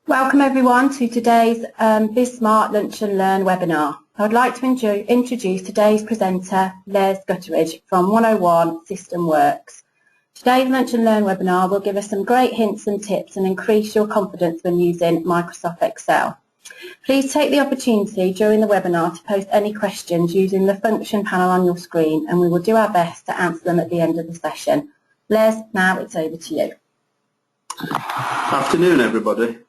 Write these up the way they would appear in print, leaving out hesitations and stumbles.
Welcome everyone to today's BizSmart Lunch and Learn webinar. I would like to introduce today's presenter, Les Gutteridge from 101 System Works. Today's Lunch and Learn webinar will give us some great hints and tips and increase your confidence when using Microsoft Excel. Please take the opportunity during the webinar to post any questions using the function panel on your screen, and we will do our best to answer them at the end of the session. Les, now it's over to you. Afternoon everybody.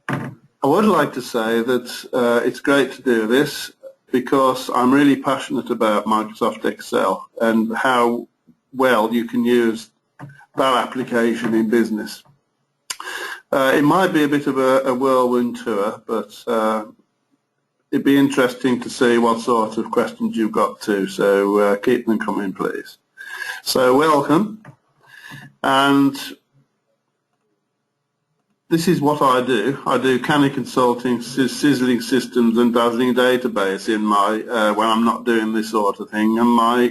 I would like to say that it's great to do this because I'm really passionate about Microsoft Excel and how well you can use that application in business. It might be a bit of a whirlwind tour, but it'd be interesting to see what sort of questions you've got too, so keep them coming please. So welcome, and this is what I do. I do canny consulting, sizzling systems and dazzling database in my when I'm not doing this sort of thing, and my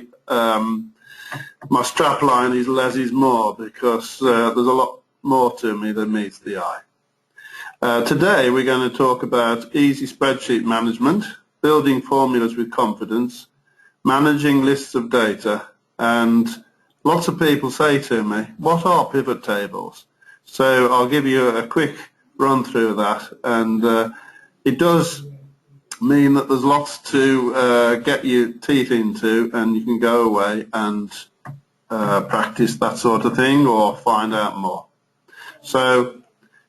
strap line is less is more, because there's a lot more to me than meets the eye. Today we're going to talk about easy spreadsheet management, building formulas with confidence, managing lists of data, and lots of people say to me, what are pivot tables? So I'll give you a quick run through of that, and it does mean that there's lots to get your teeth into, and you can go away and practice that sort of thing or find out more. So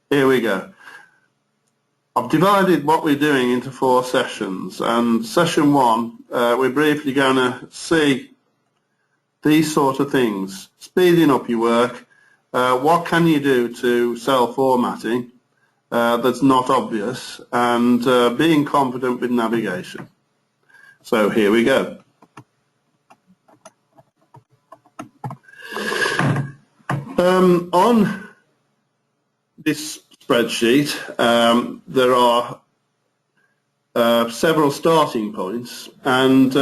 here we go. I've divided what we're doing into 4 sessions, and session 1 we're briefly going to see these sort of things, speeding up your work. What can you do to cell formatting that's not obvious, and being confident with navigation. So here we go. On this spreadsheet there are several starting points, and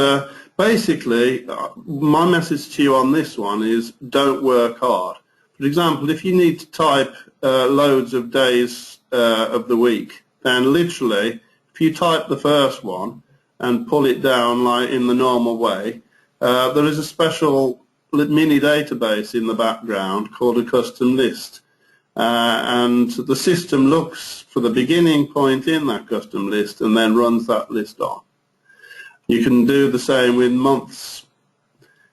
basically my message to you on this one is don't work hard. For example, if you need to type loads of days of the week, then literally if you type the first one and pull it down like in the normal way, there is a special mini database in the background called a custom list, and the system looks for the beginning point in that custom list and then runs that list on. You can do the same with months.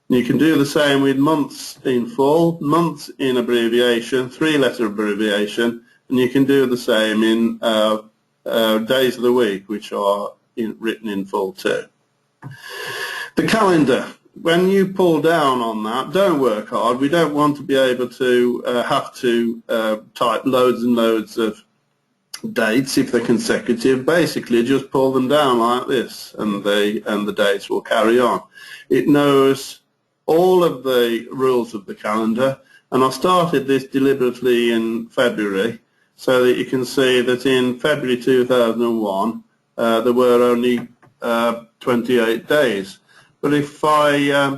You can do the same with months in full, months in abbreviation, 3-letter abbreviation, and you can do the same in days of the week, which are written in full too. The calendar, when you pull down on that, don't work hard. We don't want to be able to have to type loads and loads of dates if they're consecutive. Basically just pull them down like this, and the dates will carry on. It knows all of the rules of the calendar, and I started this deliberately in February so that you can see that in February 2001 there were only 28 days. But if I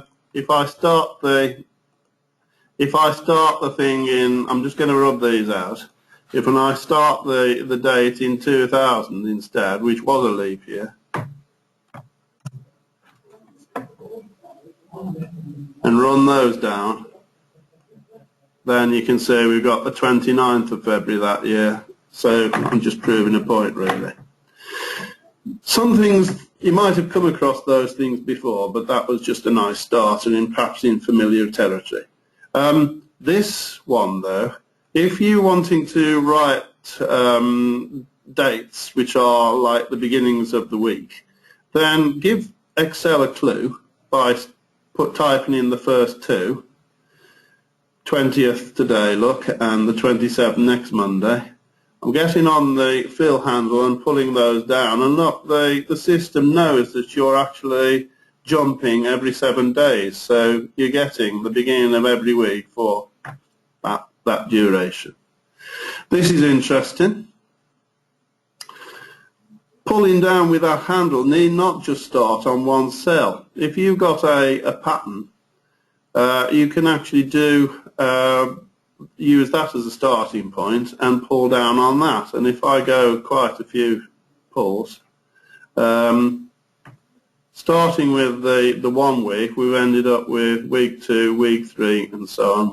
start the thing in, I'm just going to rub these out. If when I start the date in 2000 instead, which was a leap year, and run those down, then you can see we've got the 29th of February that year. So I'm just proving a point really. Some things, you might have come across those things before, but that was just a nice start and perhaps in familiar territory. This one though, if you're wanting to write dates which are like the beginnings of the week, then give Excel a clue by typing in the first two, 20th today, look, and the 27th next Monday. I'm getting on the fill handle and pulling those down, and look, the system knows that you're actually jumping every 7 days, so you're getting the beginning of every week for that duration. This is interesting. Pulling down with that handle need not just start on one cell. If you've got a pattern, you can actually use that as a starting point and pull down on that. And if I go quite a few pulls, starting with the 1 week, we've ended up with week 2, week 3, and so on,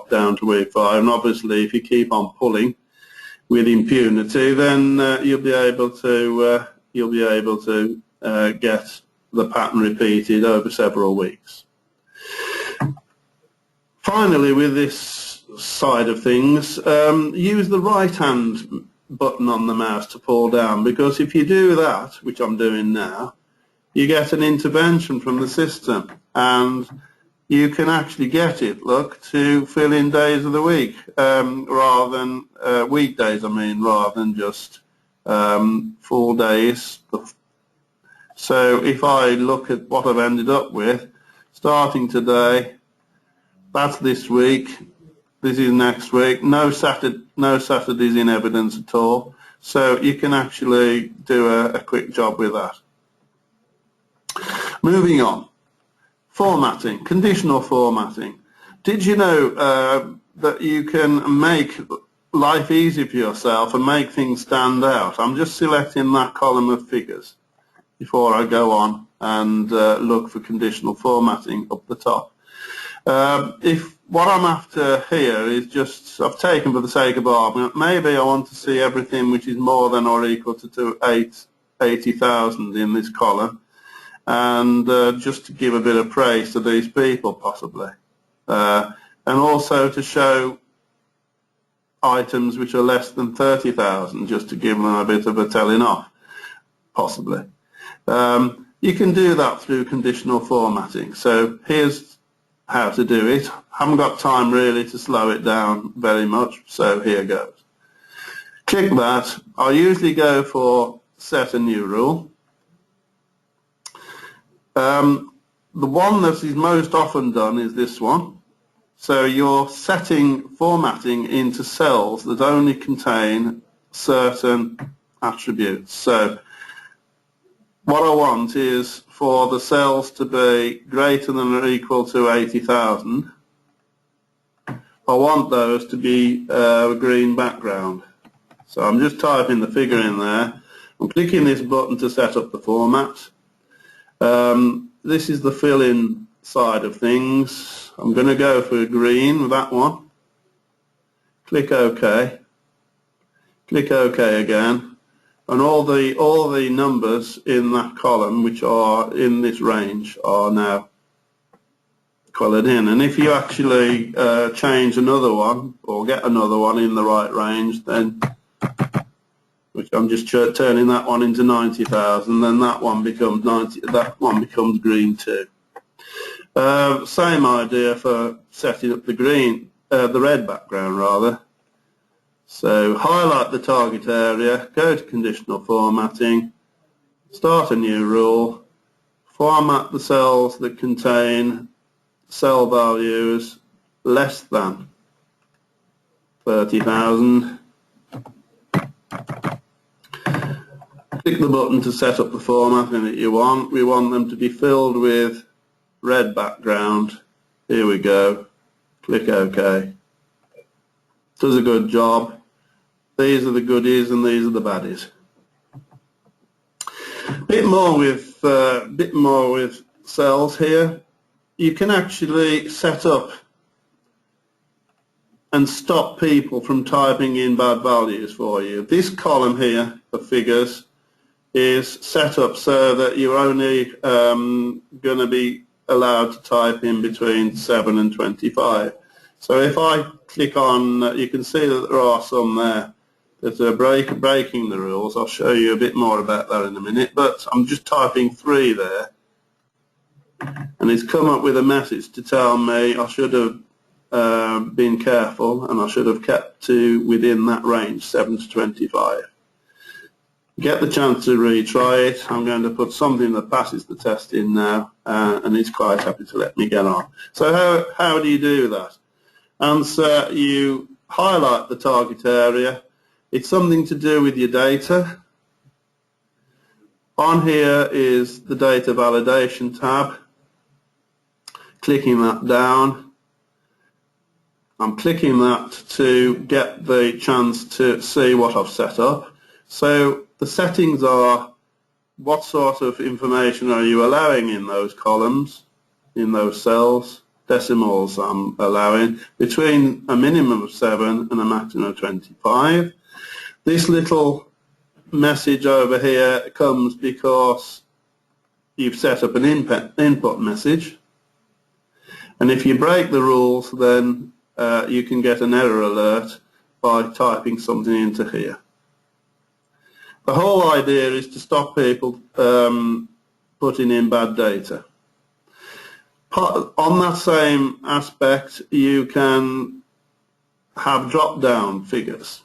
down to week 5. And obviously, if you keep on pulling with impunity, then you'll be able to get the pattern repeated over several weeks. Finally, with this side of things, use the right hand button on the mouse to pull down, because if you do that, which I'm doing now, you get an intervention from the system, and you can actually get it, look, to fill in days of the week, rather than weekdays, rather than just full days. So if I look at what I've ended up with, starting today, that's this week, this is next week, no Saturdays in evidence at all, so you can actually do a quick job with that. Moving on. Formatting, conditional formatting. Did you know that you can make life easy for yourself and make things stand out? I'm just selecting that column of figures before I go on and look for conditional formatting up the top. If what I'm after here is just, I've taken for the sake of argument, maybe I want to see everything which is more than or equal to 80,000 in this column, and just to give a bit of praise to these people possibly, and also to show items which are less than 30,000, just to give them a bit of a telling off possibly. You can do that through conditional formatting. So here's how to do it. Haven't got time really to slow it down very much, so here goes. Click that. I usually go for set a new rule. The one that is most often done is this one. So you're setting formatting into cells that only contain certain attributes. So what I want is for the cells to be greater than or equal to 80,000. I want those to be a green background. So I'm just typing the figure in there. I'm clicking this button to set up the format. This is the fill-in side of things. I'm going to go for green with that one. Click OK. Click OK again. And all the numbers in that column which are in this range are now coloured in. And if you actually change another one or get another one in the right range, then, which I'm just turning that one into 90,000, then that one becomes becomes green too. Same idea for setting up the red background rather. So highlight the target area, go to conditional formatting, start a new rule, format the cells that contain cell values less than 30,000. Click the button to set up the formatting that you want. We want them to be filled with red background. Here we go. Click OK. Does a good job. These are the goodies and these are the baddies. Bit more with cells here. You can actually set up and stop people from typing in bad values for you. This column here of figures is set up so that you're only going to be allowed to type in between 7 and 25. So if I click on, you can see that there are some there that are breaking the rules. I'll show you a bit more about that in a minute, but I'm just typing 3 there, and it's come up with a message to tell me I should have been careful and I should have kept to within that range, 7 to 25. Get the chance to retry it. I'm going to put something that passes the test in now, and it's quite happy to let me get on. So how do you do that? Answer, you highlight the target area. It's something to do with your data. On here is the data validation tab. Clicking that down. I'm clicking that to get the chance to see what I've set up. So the settings are what sort of information are you allowing in those columns, in those cells. Decimals I'm allowing between a minimum of 7 and a maximum of 25. This little message over here comes because you've set up an input message, and if you break the rules, then you can get an error alert by typing something into here. The whole idea is to stop people putting in bad data. On that same aspect, you can have drop-down figures.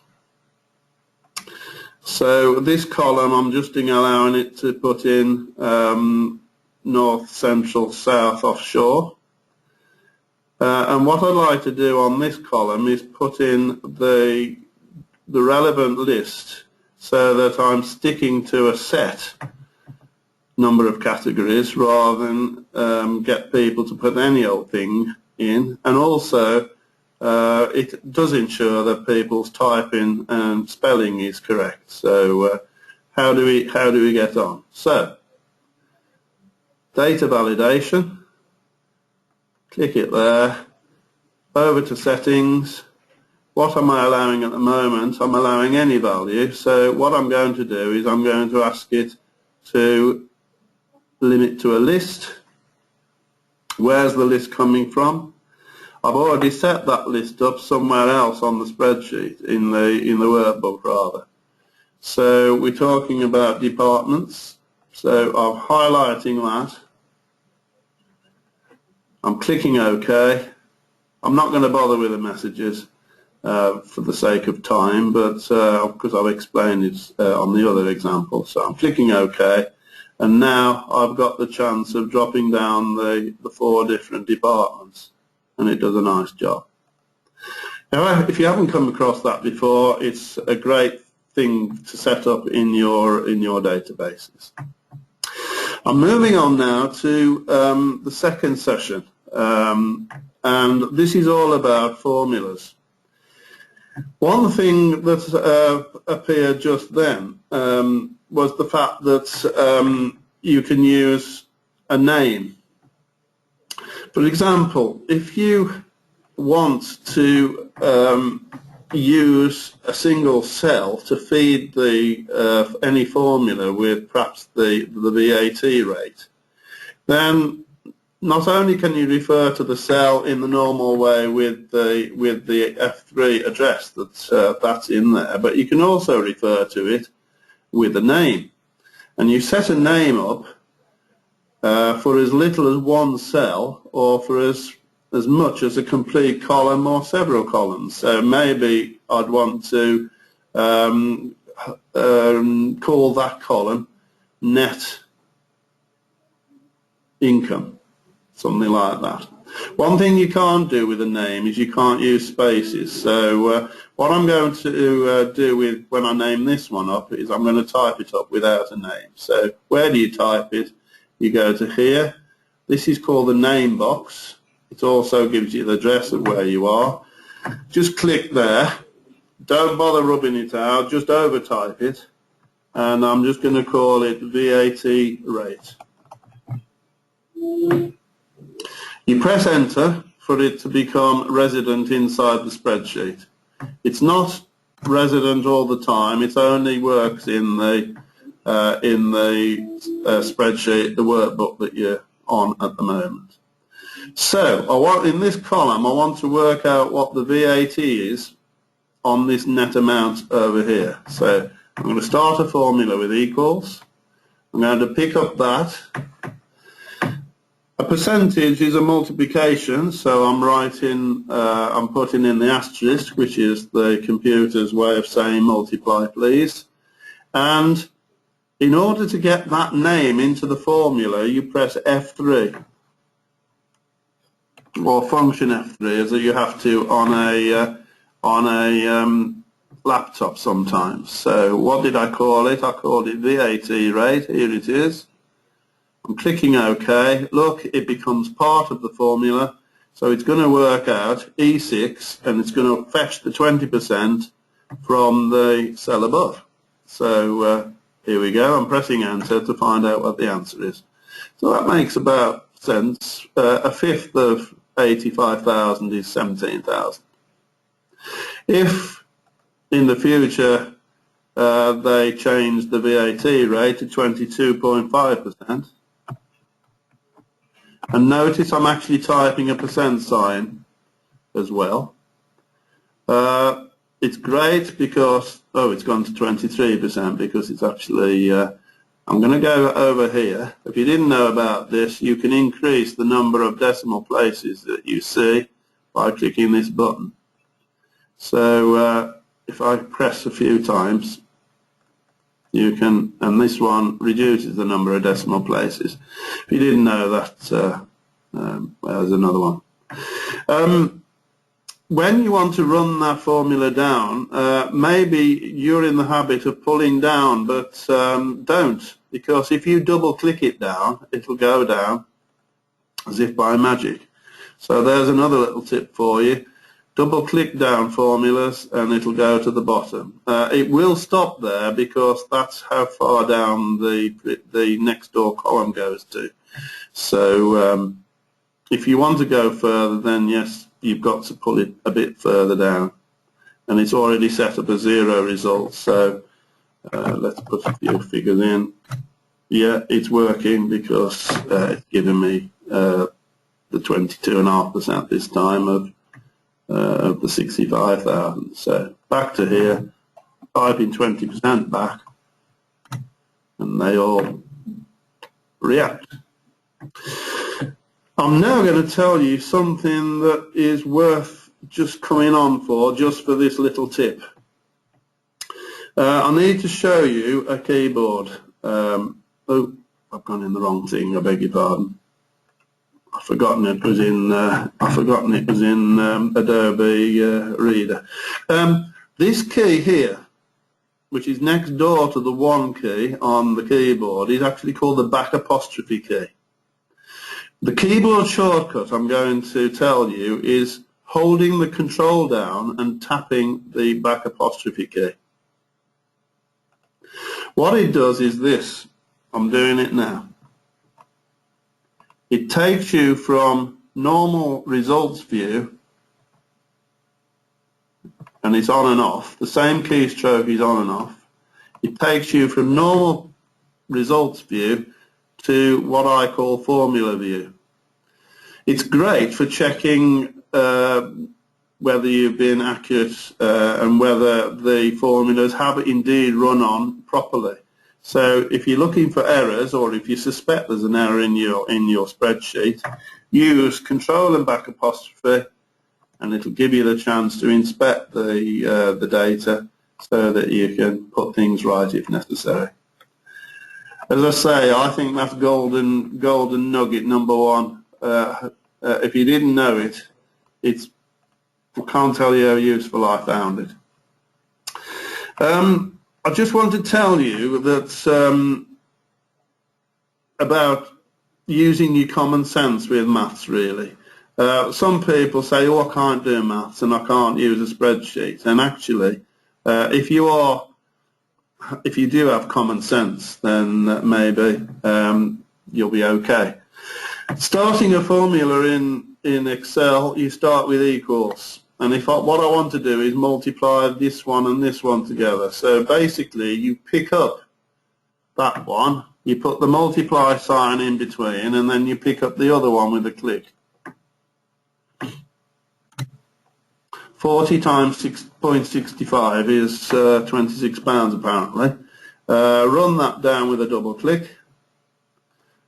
So this column, I'm just allowing it to put in north, central, south, offshore. And what I'd like to do on this column is put in the relevant list so that I'm sticking to a set number of categories rather than get people to put any old thing in. And also it does ensure that people's typing and spelling is correct. So how do we get on? So data validation, click it there, over to settings. What am I allowing at the moment? I'm allowing any value. So what I'm going to do is I'm going to ask it to limit to a list. Where's the list coming from? I've already set that list up somewhere else on the spreadsheet, in the workbook rather. So we're talking about departments. So I'm highlighting that. I'm clicking OK. I'm not going to bother with the messages for the sake of time, but because I've explained it on the other example. So I'm clicking OK, and now I've got the chance of dropping down the 4 different departments, and it does a nice job. Now, if you haven't come across that before, it's a great thing to set up in your databases. I'm moving on now to the second session, and this is all about formulas. One thing that appeared just then was the fact that you can use a name. For example, if you want to use a single cell to feed the any formula with perhaps the VAT rate, then not only can you refer to the cell in the normal way with the F3 address that's in there, but you can also refer to it with a name. And you set a name up for as little as one cell, or for as much as a complete column or several columns. So maybe I'd want to call that column net income, something like that. One thing you can't do with a name is you can't use spaces. So what I'm going to do with when I name this one up is I'm going to type it up without a name. So where do you type it? You go to here. This is called the name box. It also gives you the address of where you are. Just click there. Don't bother rubbing it out. Just overtype it. And I'm just going to call it VAT rate. You press enter for it to become resident inside the spreadsheet. It's not resident all the time. It only works in the in the spreadsheet, the workbook that you're on at the moment. So in this column, I want to work out what the VAT is on this net amount over here. So I'm going to start a formula with equals. I'm going to pick up that. A percentage is a multiplication, so I'm putting in the asterisk, which is the computer's way of saying multiply please. And in order to get that name into the formula, you press F3, or function F3, as you have to on a laptop sometimes. So what did I call it? I called it VAT rate. Here it is. I'm clicking OK. Look, it becomes part of the formula. So it's going to work out E6, and it's going to fetch the 20% from the cell above. So here we go. I'm pressing enter to find out what the answer is. So that makes about sense. A fifth of 85,000 is 17,000. If in the future they change the VAT rate to 22.5%, and notice I'm actually typing a percent sign as well. It's great because, it's gone to 23% because it's actually, I'm going to go over here. If you didn't know about this, you can increase the number of decimal places that you see by clicking this button. So if I press a few times, you can, and this one reduces the number of decimal places. If you didn't know that, there's another one. When you want to run that formula down, maybe you're in the habit of pulling down, but don't, because if you double click it down, it'll go down as if by magic. So there's another little tip for you. Double click down formulas and it'll go to the bottom. It will stop there because that's how far down the next door column goes to. So if you want to go further, then yes, you've got to pull it a bit further down. And it's already set up a 0 result, so let's put a few figures in. Yeah, it's working because it's giving me the 22.5% this time of the 65,000. So back to here, typing 20% back, and they all react. I'm now going to tell you something that is worth just coming on for, just for this little tip. I need to show you a keyboard. Oh, I've gone in the wrong thing. I beg your pardon. I've forgotten it was in. Adobe Reader. This key here, which is next door to the 1 key on the keyboard, is actually called the back apostrophe key. The keyboard shortcut I'm going to tell you is holding the control down and tapping the back apostrophe key. What it does is this. I'm doing it now. It takes you from normal results view, and it's on and off. The same keystroke is on and off. It takes you from normal results view to what I call formula view. It's great for checking whether you've been accurate and whether the formulas have indeed run on properly. So if you're looking for errors, or if you suspect there's an error in your spreadsheet, use control and back apostrophe, and it'll give you the chance to inspect the data so that you can put things right if necessary. As I say, I think that's golden nugget number 1. If you didn't know it, I can't tell you how useful I found it. I just want to tell you that about using your common sense with maths, really. Some people say, oh, I can't do maths and I can't use a spreadsheet. And actually, if you do have common sense, then maybe you'll be okay. Starting a formula in Excel, you start with equals. And what I want to do is multiply this one and this one together. So basically, you pick up that one, you put the multiply sign in between, and then you pick up the other one with a click. 40 times 6.65 is £26 apparently. Run that down with a double click.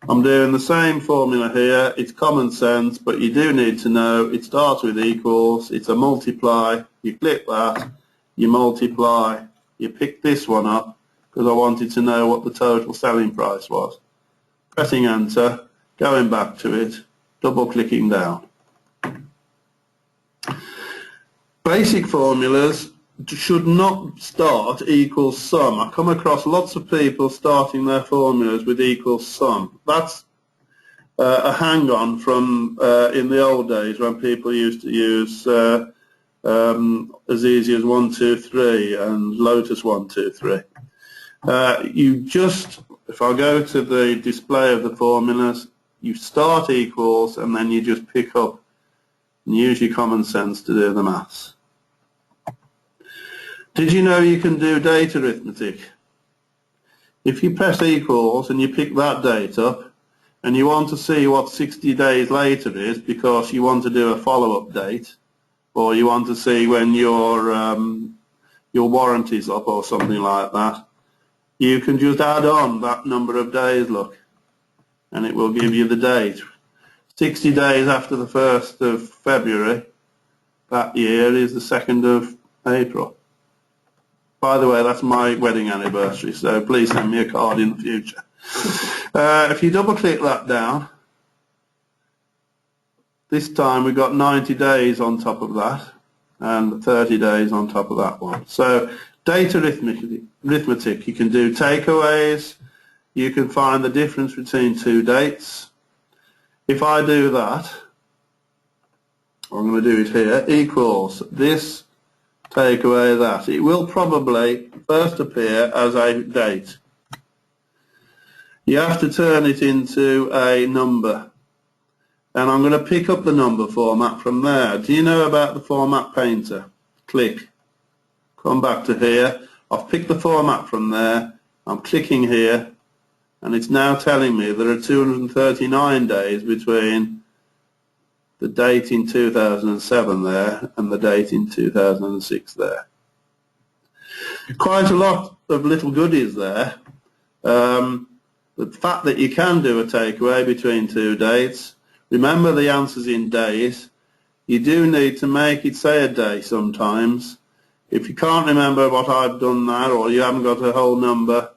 I'm doing the same formula here. It's common sense, but you do need to know it starts with equals, it's a multiply, you click that, you multiply, you pick this one up, because I wanted to know what the total selling price was. Pressing enter, going back to it, double clicking down. Basic formulas should not start equals sum. I come across lots of people starting their formulas with equals sum. That's a hang-on from in the old days when people used to use as easy as 1, 2, 3 and Lotus 1, 2, 3. You just, if I go to the display of the formulas, you start equals and then you just pick up and use your common sense to do the maths. Did you know you can do date arithmetic? If you press equals and you pick that date up and you want to see what 60 days later is because you want to do a follow-up date, or you want to see when your warranty's up or something like that, you can just add on that number of days, look, and it will give you the date. 60 days after the 1st of February that year is the 2nd of April. By the way, that's my wedding anniversary, so please send me a card in the future. If you double click that down, this time we've got 90 days on top of that and 30 days on top of that one. So date arithmetic, you can do takeaways, you can find the difference between two dates. If I do that, I'm going to do it here, equals this, take away that. It will probably first appear as a date. You have to turn it into a number. And I'm going to pick up the number format from there. Do you know about the format painter? Click. Come back to here. I've picked the format from there. I'm clicking here. And it's now telling me there are 239 days between the date in 2007 there and the date in 2006 there. Quite a lot of little goodies there. The fact that you can do a takeaway between two dates. Remember the answers in days. You do need to make it say a day sometimes. If you can't remember what I've done there, or you haven't got a whole number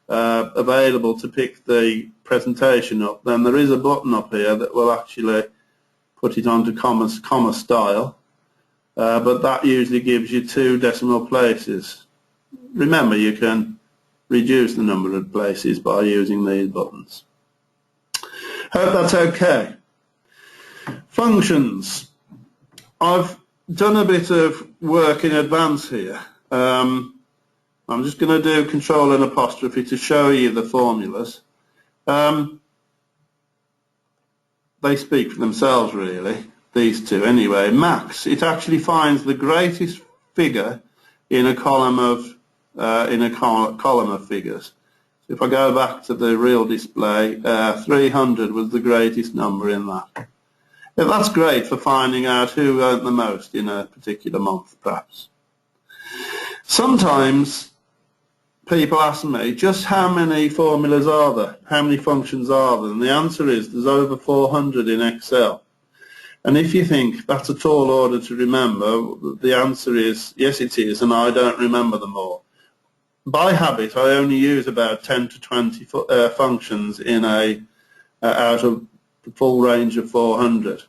available to pick the presentation up, then there is a button up here that will actually put it onto comma style, but that usually gives you 2 decimal places. Remember, you can reduce the number of places by using these buttons. Hope that's okay. Functions. I've done a bit of work in advance here. I'm just going to do control and apostrophe to show you the formulas. They speak for themselves really, these two anyway. Max, it actually finds the greatest figure in a column of figures. So if I go back to the real display, 300 was the greatest number in that. Yeah, that's great for finding out who earned the most in a particular month, perhaps. Sometimes people ask me, just how many formulas are there? How many functions are there? And the answer is there's over 400 in Excel. And if you think that's a tall order to remember, the answer is yes it is, and I don't remember them all. By habit I only use about 10 to 20 functions in out of the full range of 400.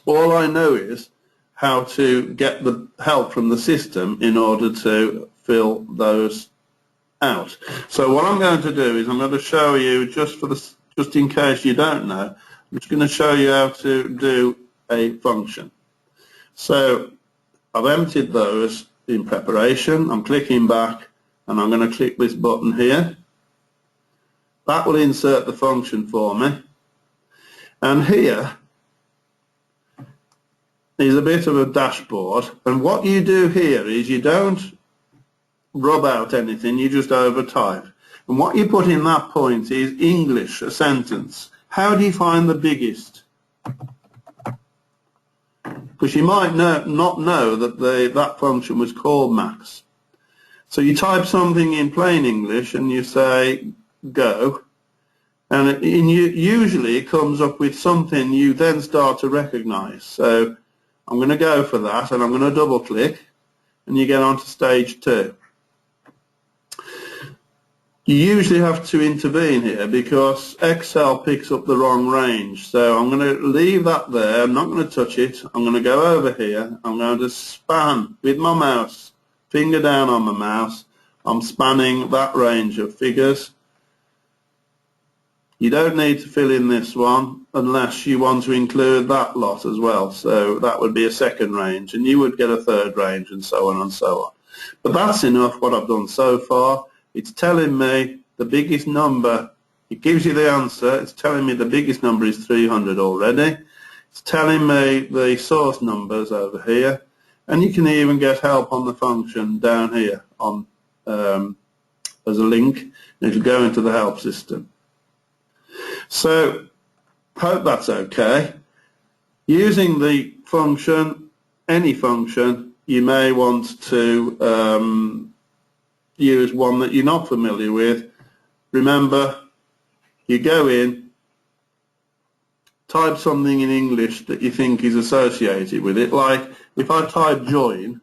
All I know is how to get the help from the system in order to fill those out. So what I'm going to do is I'm going to show you, just in case you don't know, I'm just going to show you how to do a function. So I've emptied those in preparation. I'm clicking back and I'm going to click this button here. That will insert the function for me. And here is a bit of a dashboard, and what you do here is you don't rub out anything, you just overtype. And what you put in that point is English, a sentence. How do you find the biggest? Because you might not know that that function was called max. So you type something in plain English and you say go, and usually it comes up with something you then start to recognize. So I'm going to go for that, and I'm going to double click, and you get on to stage 2. You usually have to intervene here because Excel picks up the wrong range. So I'm going to leave that there. I'm not going to touch it. I'm going to go over here. I'm going to span with my mouse, finger down on my mouse. I'm spanning that range of figures. You don't need to fill in this one unless you want to include that lot as well. So that would be a second range, and you would get a third range, and so on and so on. But that's enough what I've done so far. It's telling me the biggest number. It gives you the answer. It's telling me the biggest number is 300 already. It's telling me the source numbers over here, and you can even get help on the function down here on as a link, and it'll go into the help system. So, hope that's okay. Using the function, any function, you may want to use one that you're not familiar with. Remember, you go in, type something in English that you think is associated with it. Like, if I type join,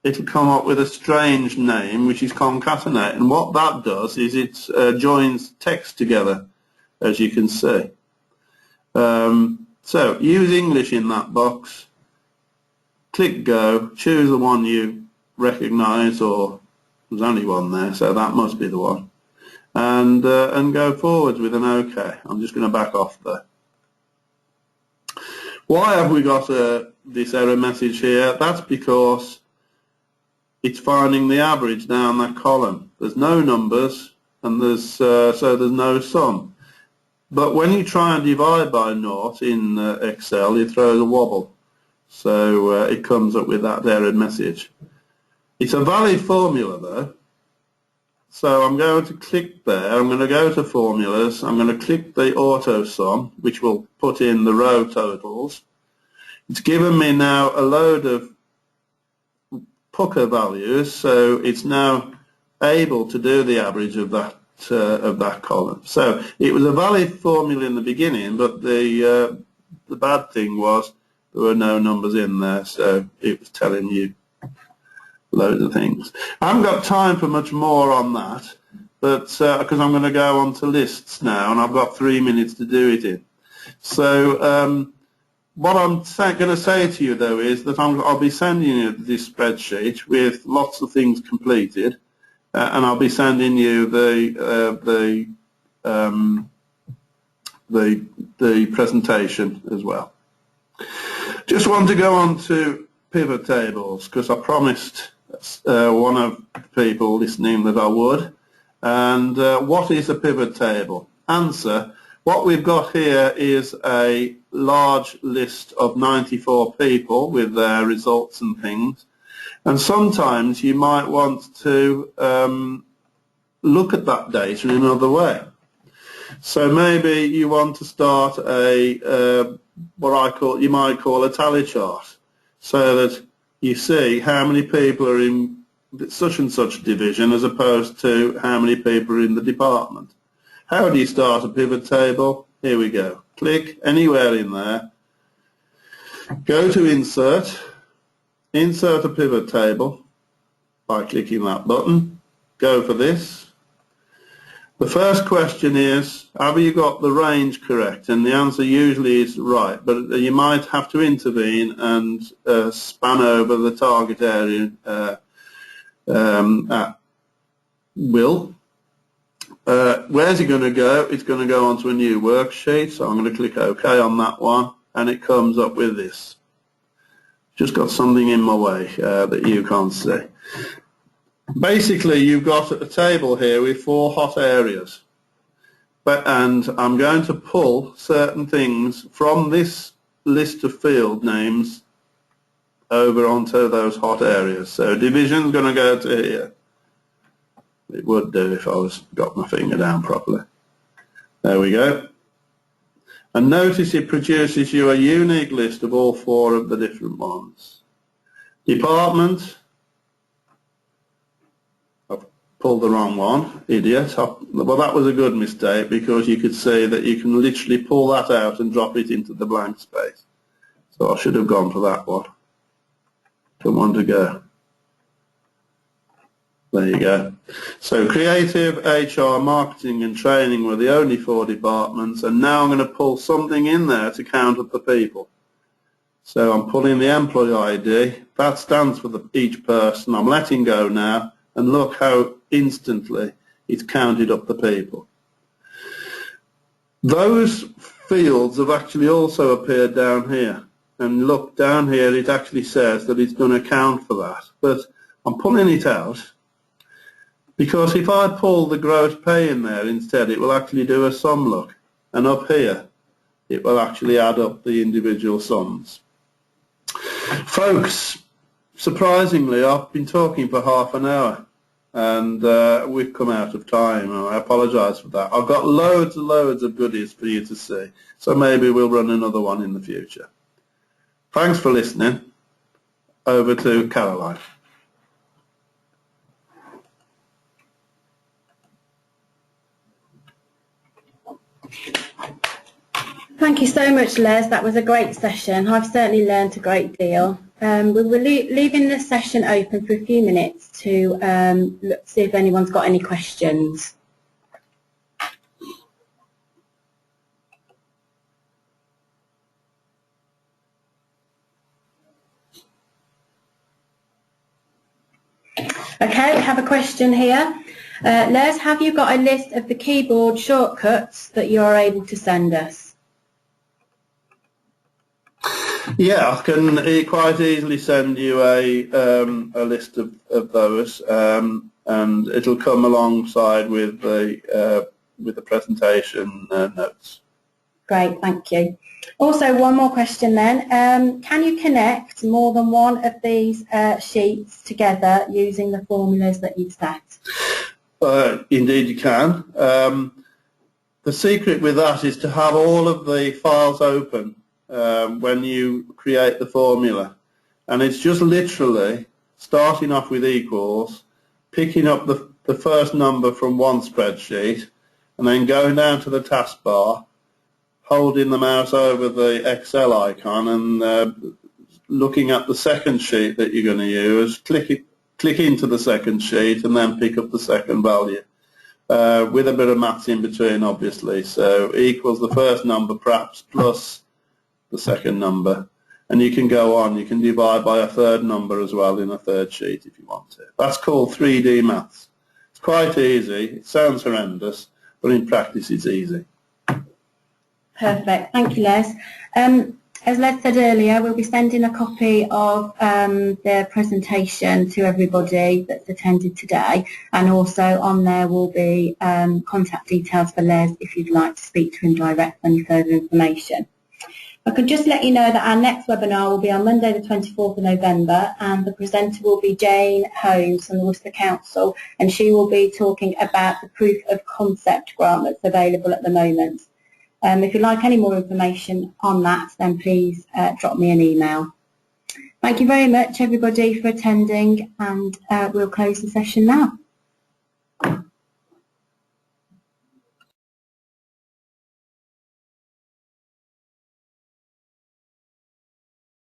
it'll come up with a strange name, which is concatenate. And what that does is it joins text together, as you can see. So use English in that box, click go, choose the one you recognize, or there's only one there, so that must be the one, and go forwards with an OK. I'm just going to back off there. Why have we got this error message here? That's because it's finding the average down that column. There's no numbers, and so there's no sum. But when you try and divide by naught in Excel, it throws a wobble. So it comes up with that error message. It's a valid formula though. So I'm going to click there. I'm going to go to formulas. I'm going to click the auto sum, which will put in the row totals. It's given me now a load of pucker values, so it's now able to do the average of that column. So it was a valid formula in the beginning, but the bad thing was there were no numbers in there, so it was telling you loads of things. I haven't got time for much more on that, but because I'm going to go on to lists now, and I've got 3 minutes to do it in. So what I'm going to say to you though is that I'll be sending you this spreadsheet with lots of things completed. And I'll be sending you the presentation as well. Just want to go on to pivot tables because I promised one of the people listening that I would. And what is a pivot table? Answer: what we've got here is a large list of 94 people with their results and things. And sometimes you might want to look at that data in another way. So maybe you want to start a you might call a tally chart, so that you see how many people are in such and such division as opposed to how many people are in the department. How do you start a pivot table? Here we go. Click anywhere in there. Go to Insert. Insert a pivot table by clicking that button. Go for this. The first question is, have you got the range correct? And the answer usually is right, but you might have to intervene and span over the target area at will. Where's it going to go? It's going to go onto a new worksheet, so I'm going to click OK on that one, and it comes up with this. Just got something in my way that you can't see. Basically, you've got a table here with 4 hot areas, and I'm going to pull certain things from this list of field names over onto those hot areas. So division's going to go to here. It would do if I got my finger down properly. There we go. And notice it produces you a unique list of all 4 of the different ones. Department. I've pulled the wrong one, idiot. Well, that was a good mistake because you could see that you can literally pull that out and drop it into the blank space. So I should have gone for that one. Don't want to go. There you go. So creative, HR, marketing and training were the only 4 departments, and now I'm going to pull something in there to count up the people. So I'm pulling the employee ID. That stands for each person. I'm letting go now, and look how instantly it's counted up the people. Those fields have actually also appeared down here. And look, down here it actually says that it's going to account for that. But I'm pulling it out because if I pull the gross pay in there instead, it will actually do a sum look. And up here, it will actually add up the individual sums. Folks, surprisingly, I've been talking for half an hour. And we've come out of time, and I apologise for that. I've got loads and loads of goodies for you to see, so maybe we'll run another one in the future. Thanks for listening. Over to Caroline. Thank you so much, Les. That was a great session. I've certainly learned a great deal. We were leaving this session open for a few minutes to see if anyone's got any questions. Okay, we have a question here. Les, have you got a list of the keyboard shortcuts that you are able to send us? Yeah, I can quite easily send you a list of those, and it'll come alongside with the presentation notes. Great, thank you. Also, one more question then. Can you connect more than one of these sheets together using the formulas that you've set? Indeed you can. The secret with that is to have all of the files open when you create the formula, and it's just literally starting off with equals, picking up the first number from one spreadsheet, and then going down to the taskbar, holding the mouse over the Excel icon and looking at the second sheet that you're going to use, click into the second sheet and then pick up the second value with a bit of maths in between, obviously. So equals the first number perhaps plus the second number, and you can go on. You can divide by a third number as well in a third sheet if you want to. That's called 3D maths. It's quite easy. It sounds horrendous, but in practice it's easy. Perfect. Thank you, Les. As Les said earlier, we'll be sending a copy of the presentation to everybody that's attended today, and also on there will be contact details for Les if you'd like to speak to him direct for any further information. I could just let you know that our next webinar will be on Monday the 24th of November, and the presenter will be Jane Holmes from the Worcester Council, and she will be talking about the proof of concept grant that's available at the moment. If you'd like any more information on that, then please drop me an email. Thank you very much everybody for attending, and we'll close the session now.